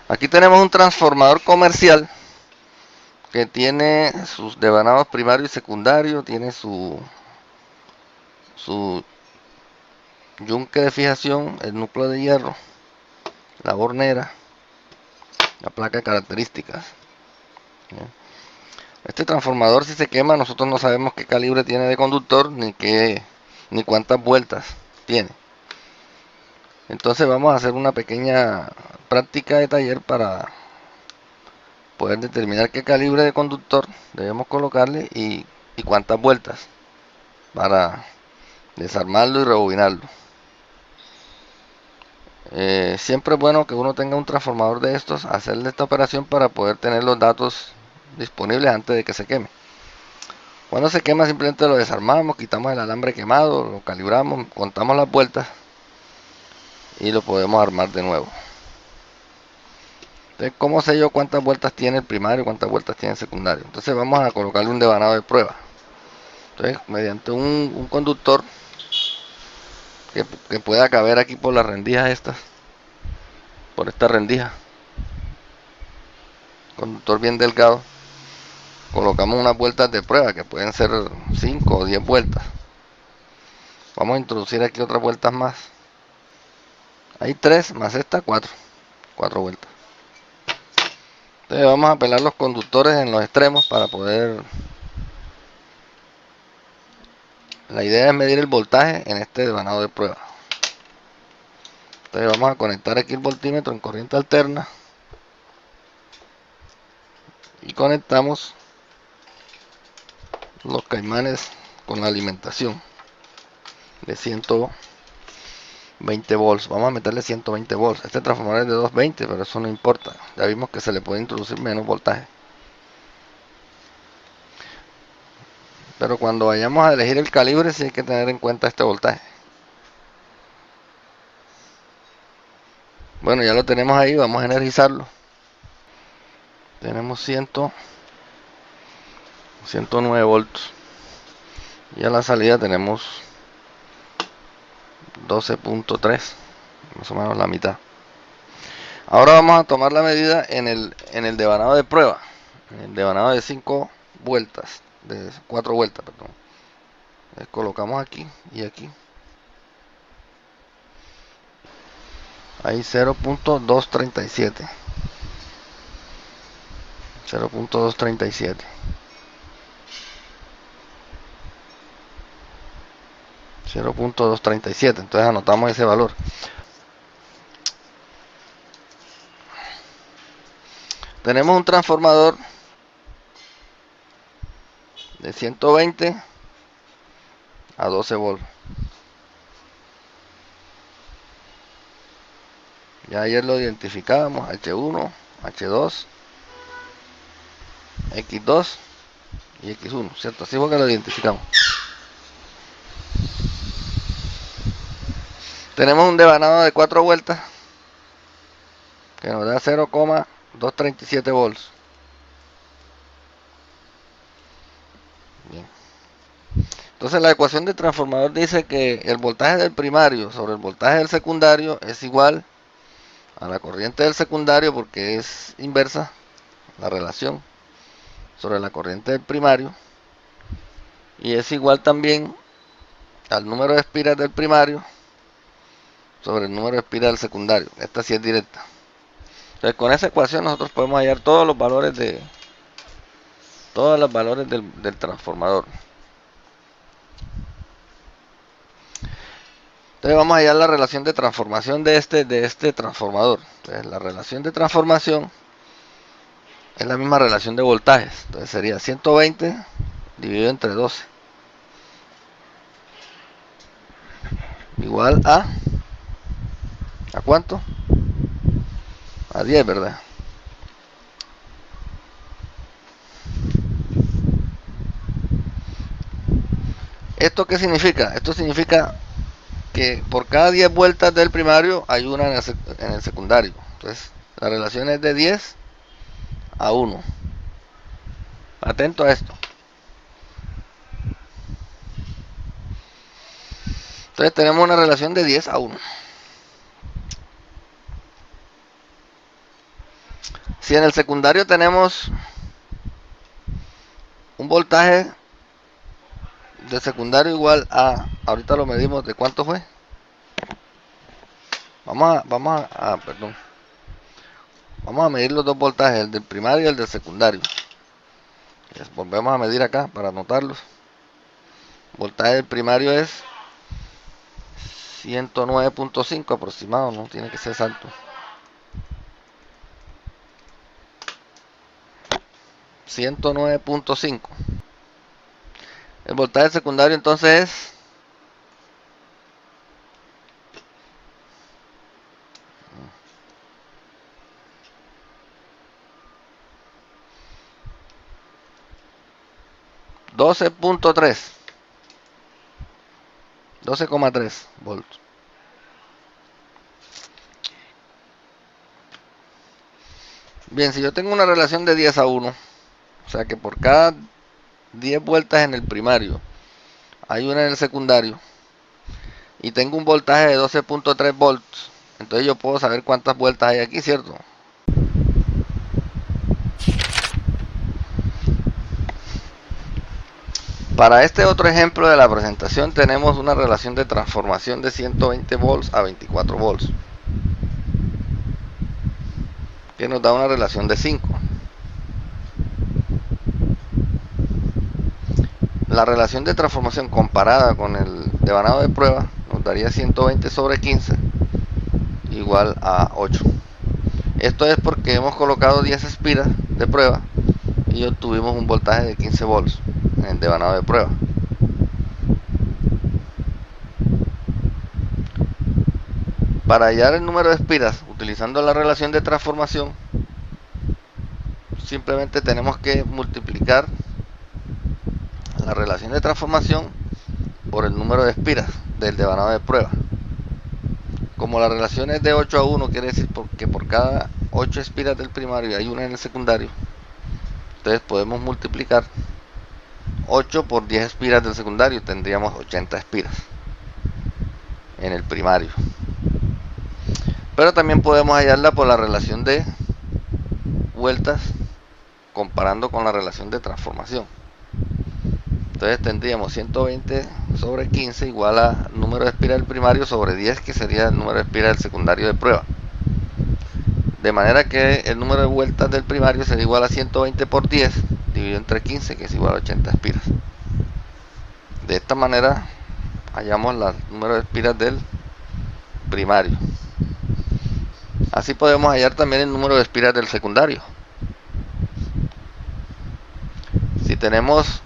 Aquí tenemos un transformador comercial que tiene sus devanados primario y secundario, tiene su yunque de fijación, el núcleo de hierro, la bornera, la placa de características. Este transformador, si se quema, nosotros no sabemos qué calibre tiene de conductor ni cuántas vueltas tiene. Entonces vamos a hacer una pequeña práctica de taller para poder determinar qué calibre de conductor debemos colocarle y cuántas vueltas para desarmarlo y rebobinarlo. Siempre es bueno que uno tenga un transformador de estos, hacerle esta operación para poder tener los datos disponibles antes de que se queme. Cuando se quema simplemente lo desarmamos, quitamos el alambre quemado, lo calibramos, contamos las vueltas y lo podemos armar de nuevo. Entonces, ¿cómo sé yo cuántas vueltas tiene el primario y cuántas vueltas tiene el secundario? Entonces vamos a colocarle un devanado de prueba. Entonces, mediante un conductor que pueda caber aquí por las rendijas estas, por esta rendija, conductor bien delgado, colocamos unas vueltas de prueba que pueden ser 5 o 10 vueltas. Vamos a introducir aquí otras vueltas más. Hay 3 más esta, 4 vueltas. Entonces vamos a pelar los conductores en los extremos para poder... La idea es medir el voltaje en este devanado de prueba. Entonces vamos a conectar aquí el voltímetro en corriente alterna y conectamos los caimanes con la alimentación de 120 volts. Vamos a meterle 120 volts. Este transformador es de 220, pero eso no importa. Ya vimos que se le puede introducir menos voltaje. Pero cuando vayamos a elegir el calibre, sí hay que tener en cuenta este voltaje. Bueno, ya lo tenemos ahí, vamos a energizarlo. Tenemos 109 volts. Y a la salida tenemos 12.3, más o menos la mitad. Ahora vamos a tomar la medida en el devanado de prueba, en el devanado de 5 vueltas, de 4 vueltas, perdón. Colocamos aquí y aquí. Ahí 0.237. 0.237. 0.237. Entonces anotamos ese valor. Tenemos un transformador de 120 a 12 volts. Ya ayer lo identificábamos, H1, H2, X2 y X1, ¿cierto? Así fue que lo identificamos. Tenemos un devanado de 4 vueltas que nos da 0,237 volts. Bien. Entonces la ecuación del transformador dice que el voltaje del primario sobre el voltaje del secundario es igual a la corriente del secundario, porque es inversa la relación sobre la corriente del primario, y es igual también al número de espiras del primario sobre el número de espiras del secundario. Esta sí es directa. Entonces con esa ecuación nosotros podemos hallar todos los valores del transformador. Entonces vamos a hallar la relación de transformación de este transformador. Entonces la relación de transformación es la misma relación de voltajes. Entonces sería 120 dividido entre 12 igual ¿a cuánto? A 10, ¿verdad? ¿Esto qué significa? Esto significa que por cada 10 vueltas del primario hay una en el secundario. Entonces la relación es de 10 a 1. Atento a esto. Entonces tenemos una relación de 10 a 1. Si en el secundario tenemos un voltaje de secundario igual a, ahorita lo medimos, ¿de cuánto fue? Perdón. Vamos a medir los dos voltajes, el del primario y el del secundario. Volvemos a medir acá para anotarlos. Voltaje del primario es 109.5 aproximado, no tiene que ser exacto. 109.5. El voltaje secundario entonces es 12.3, 12,3 volts. Bien, si yo tengo una relación de 10 a 1, o sea que por cada 10 vueltas en el primario hay una en el secundario, y tengo un voltaje de 12.3 volts, entonces yo puedo saber cuántas vueltas hay aquí, ¿cierto? Para este otro ejemplo de la presentación tenemos una relación de transformación de 120 volts a 24 volts, que nos da una relación de 5. La relación de transformación comparada con el devanado de prueba nos daría 120 sobre 15 igual a 8. Esto es porque hemos colocado 10 espiras de prueba y obtuvimos un voltaje de 15 volts en el devanado de prueba. Para hallar el número de espiras utilizando la relación de transformación, simplemente tenemos que multiplicar la relación de transformación por el número de espiras del devanado de prueba. Como la relación es de 8 a 1, quiere decir que por cada 8 espiras del primario hay una en el secundario. Entonces podemos multiplicar 8 por 10 espiras del secundario, tendríamos 80 espiras en el primario. Pero también podemos hallarla por la relación de vueltas comparando con la relación de transformación. Entonces tendríamos 120 sobre 15 igual a número de espiras del primario sobre 10, que sería el número de espiras del secundario de prueba. De manera que el número de vueltas del primario sería igual a 120 por 10 dividido entre 15, que es igual a 80 espiras. De esta manera hallamos el número de espiras del primario. Así podemos hallar también el número de espiras del secundario. Si tenemos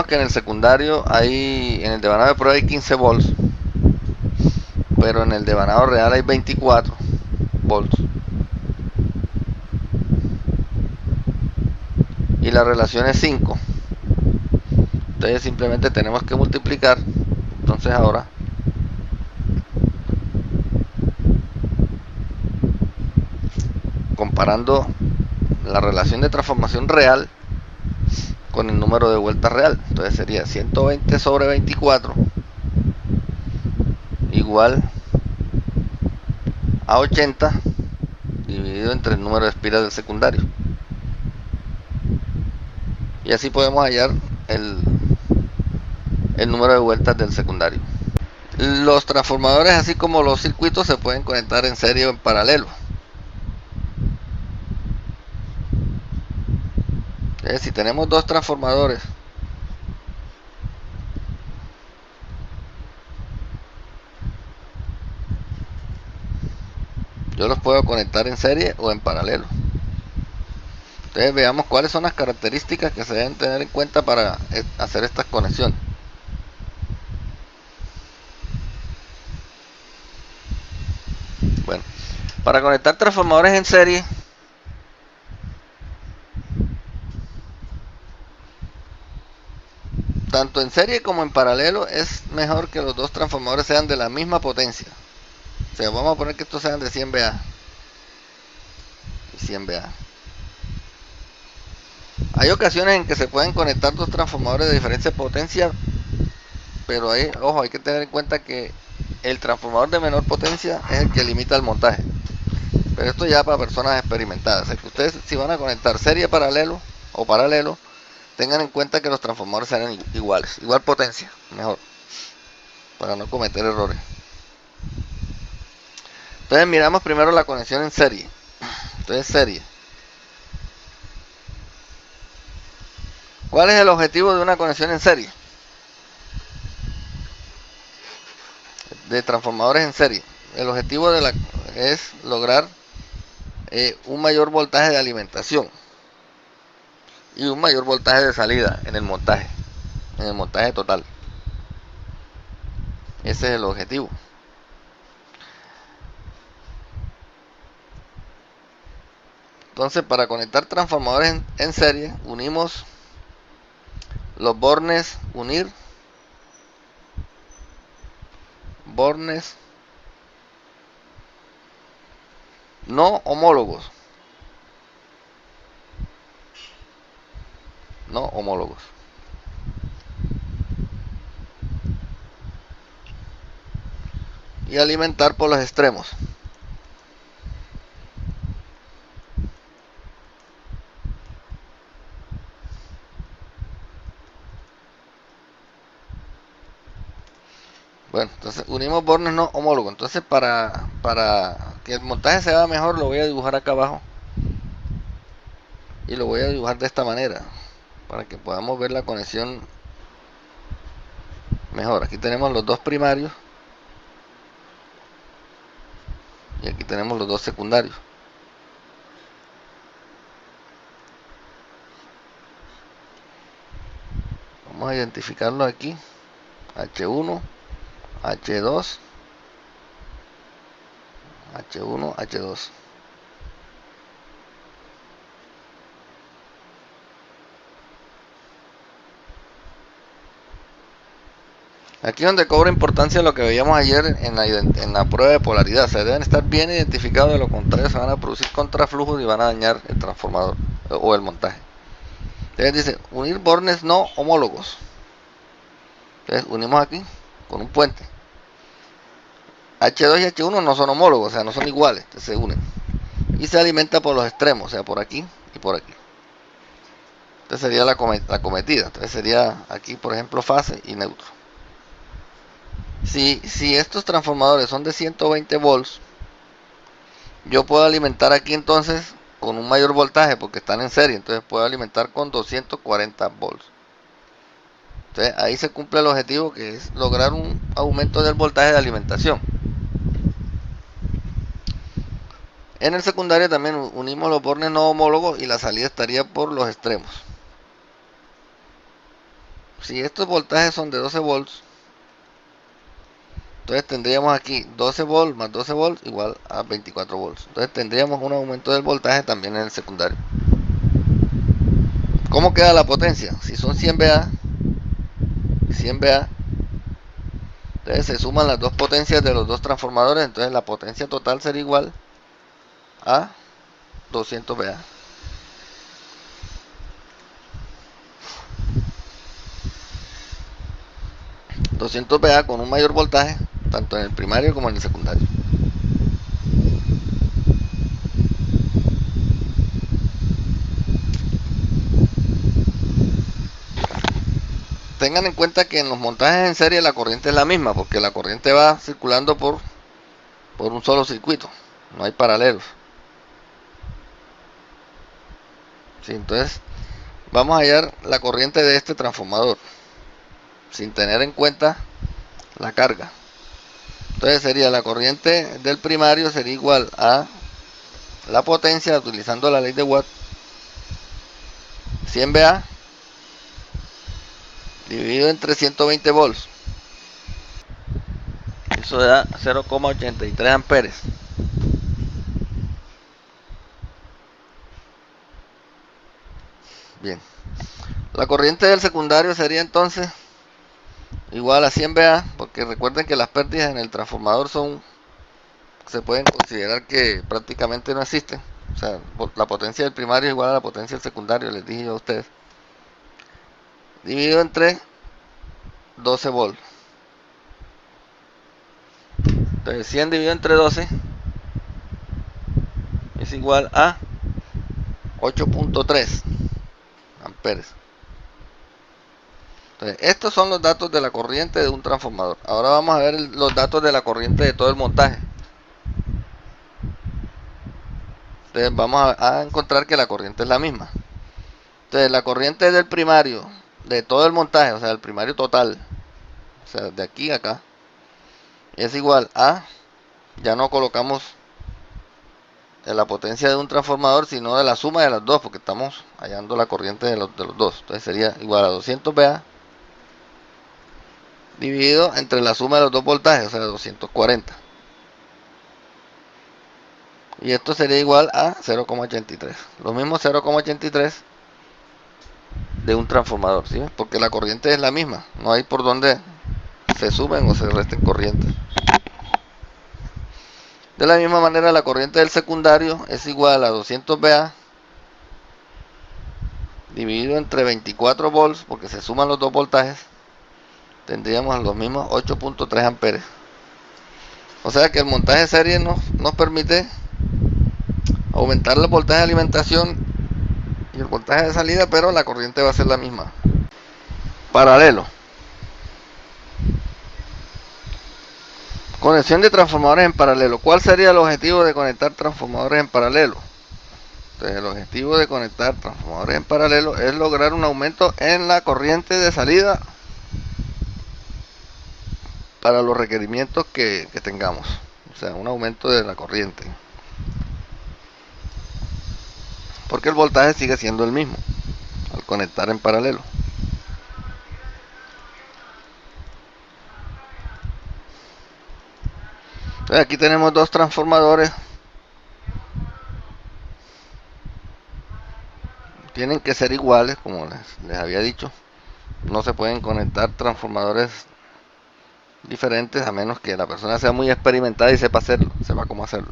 que en el secundario en el devanado de prueba hay 15 volts, pero en el devanado real hay 24 volts, y la relación es 5, entonces simplemente tenemos que multiplicar. Entonces ahora comparando la relación de transformación real con el número de vueltas real, entonces sería 120 sobre 24 igual a 80 dividido entre el número de espiras del secundario, y así podemos hallar el número de vueltas del secundario. Los transformadores, así como los circuitos, se pueden conectar en serie o en paralelo. Si tenemos dos transformadores yo los puedo conectar en serie o en paralelo. Entonces veamos cuáles son las características que se deben tener en cuenta para hacer estas conexiones. Bueno, para conectar transformadores en serie, tanto en serie como en paralelo, es mejor que los dos transformadores sean de la misma potencia. O sea, vamos a poner que estos sean de 100 VA y 100 VA. Hay ocasiones en que se pueden conectar dos transformadores de diferente potencia, pero ojo, hay que tener en cuenta que el transformador de menor potencia es el que limita el montaje. Pero esto ya para personas experimentadas. O sea, que ustedes, si van a conectar serie paralelo o paralelo, tengan en cuenta que los transformadores serán iguales, igual potencia, mejor, para no cometer errores. Entonces miramos primero la conexión en serie. Entonces serie. ¿Cuál es el objetivo de una conexión en serie? De transformadores en serie. El objetivo es lograr un mayor voltaje de alimentación y un mayor voltaje de salida en el montaje total. Ese es el objetivo. Entonces, para conectar transformadores en serie, unimos los bornes, unir bornes no homólogos. No homólogos. Y alimentar por los extremos. Bueno, entonces unimos bornes no homólogos. Entonces para que el montaje se vea mejor, lo voy a dibujar acá abajo. Y lo voy a dibujar de esta manera, para que podamos ver la conexión mejor. Aquí tenemos los dos primarios. Y aquí tenemos los dos secundarios. Vamos a identificarlo aquí. H1, H2, H1, H2. Aquí donde cobra importancia lo que veíamos ayer en la prueba de polaridad. Se deben estar bien identificados, de lo contrario se van a producir contraflujos y van a dañar el transformador o el montaje. Entonces dice, unir bornes no homólogos. Entonces unimos aquí con un puente. H2 y H1 no son homólogos, o sea, no son iguales, entonces se unen. Y se alimenta por los extremos, o sea, por aquí y por aquí. Entonces sería la cometida. Entonces sería aquí, por ejemplo, fase y neutro. Si estos transformadores son de 120 volts, yo puedo alimentar aquí entonces con un mayor voltaje porque están en serie. Entonces puedo alimentar con 240 volts. Entonces ahí se cumple el objetivo, que es lograr un aumento del voltaje de alimentación. En el secundario también unimos los bornes no homólogos y la salida estaría por los extremos. Si estos voltajes son de 12 volts, entonces tendríamos aquí 12 volts más 12 volts igual a 24 volts. Entonces tendríamos un aumento del voltaje también en el secundario. ¿Cómo queda la potencia? Si son 100 VA y 100 VA, entonces se suman las dos potencias de los dos transformadores. Entonces la potencia total será igual a 200 VA. VA con un mayor voltaje, tanto en el primario como en el secundario. Tengan en cuenta que en los montajes en serie la corriente es la misma, porque la corriente va circulando por un solo circuito, no hay paralelos. Sí, entonces vamos a hallar la corriente de este transformador sin tener en cuenta la carga. Entonces sería la corriente del primario sería igual a la potencia, utilizando la ley de Watt, 100 VA dividido entre 120 volts. Eso da 0,83 amperes. Bien. La corriente del secundario sería entonces igual a 100 VA, porque recuerden que las pérdidas en el transformador se pueden considerar que prácticamente no existen. O sea, la potencia del primario es igual a la potencia del secundario, les dije yo a ustedes. Dividido entre 12 volts. Entonces 100 dividido entre 12 es igual a 8.3 amperes. Entonces, estos son los datos de la corriente de un transformador. Ahora vamos a ver los datos de la corriente de todo el montaje. Entonces vamos a encontrar que la corriente es la misma. Entonces la corriente del primario de todo el montaje, o sea, el primario total, o sea, de aquí a acá, es igual a, ya no colocamos en la potencia de un transformador, sino de la suma de las dos, porque estamos hallando la corriente de los dos. Entonces sería igual a 200 VA dividido entre la suma de los dos voltajes, o sea, 240. Y esto sería igual a 0,83. Lo mismo 0,83 de un transformador, ¿sí? Porque la corriente es la misma. No hay por donde se sumen o se resten corrientes. De la misma manera, la corriente del secundario es igual a 200 VA dividido entre 24 volts, porque se suman los dos voltajes. Tendríamos los mismos 8.3 amperes. O sea que el montaje serie nos permite aumentar el voltaje de alimentación y el voltaje de salida, pero la corriente va a ser la misma. Paralelo. Conexión de transformadores en paralelo. ¿Cuál sería el objetivo de conectar transformadores en paralelo? Entonces, el objetivo de conectar transformadores en paralelo es lograr un aumento en la corriente de salida para los requerimientos que tengamos. O sea, un aumento de la corriente. Porque el voltaje sigue siendo el mismo al conectar en paralelo. Entonces, aquí tenemos dos transformadores. Tienen que ser iguales, como les había dicho. No se pueden conectar transformadores diferentes a menos que la persona sea muy experimentada y sepa hacerlo, sepa cómo hacerlo.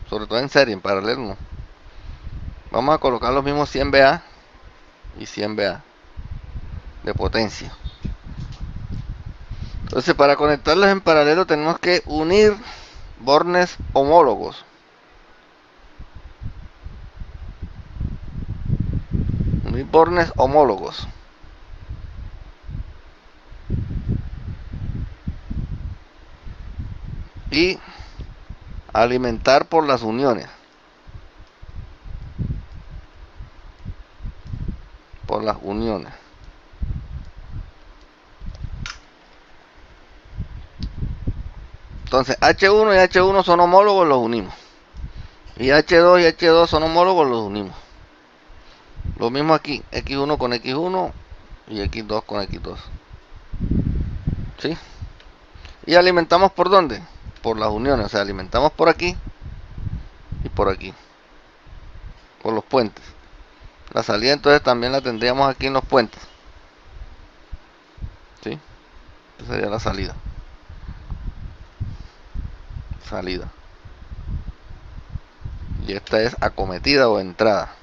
Sobre todo en serie, en paralelo no. Vamos a colocar los mismos 100 VA y 100 VA de potencia. Entonces, para conectarlos en paralelo tenemos que unir bornes homólogos. Unir bornes homólogos. Y alimentar por las uniones. Por las uniones. Entonces H1 y H1 son homólogos, los unimos. Y H2 y H2 son homólogos, los unimos. Lo mismo aquí, X1 con X1 y X2 con X2. ¿Sí? Y alimentamos por dónde? Por las uniones, o sea, alimentamos por aquí y por aquí. Por los puentes. La salida entonces también la tendríamos aquí en los puentes. ¿Sí? Esa sería la salida. Salida. Y esta es acometida o entrada.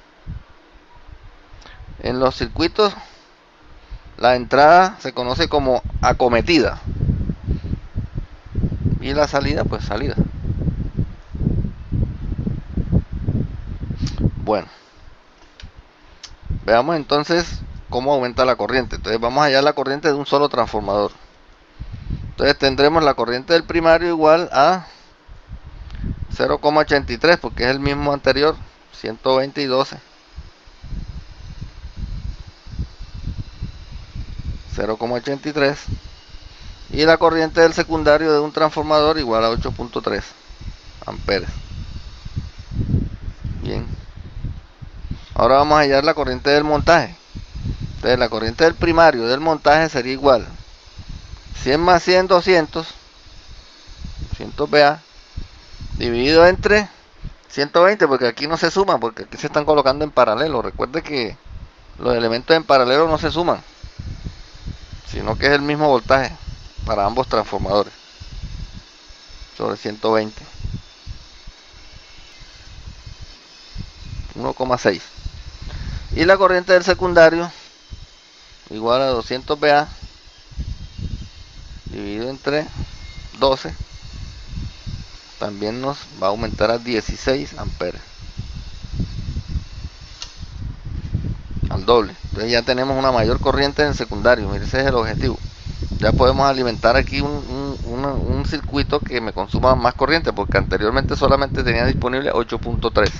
En los circuitos la entrada se conoce como acometida y la salida pues salida. Bueno, veamos entonces cómo aumenta la corriente. Entonces vamos a hallar la corriente de un solo transformador. Entonces tendremos la corriente del primario igual a 0,83 porque es el mismo anterior, 120 y 12. 0,83 y la corriente del secundario de un transformador igual a 8.3 amperes. Bien, ahora vamos a hallar la corriente del montaje. Entonces la corriente del primario del montaje sería igual 100 más 100, 200 VA dividido entre 120, porque aquí no se suman, porque aquí se están colocando en paralelo. Recuerde que los elementos en paralelo no se suman, sino que es el mismo voltaje para ambos transformadores sobre 120. 1,6. Y la corriente del secundario igual a 200 VA dividido entre 12 también nos va a aumentar a 16 amperes, al doble. Entonces ya tenemos una mayor corriente en secundario. Mire, ese es el objetivo. Ya podemos alimentar aquí un circuito que me consuma más corriente, porque anteriormente solamente tenía disponible 8.3.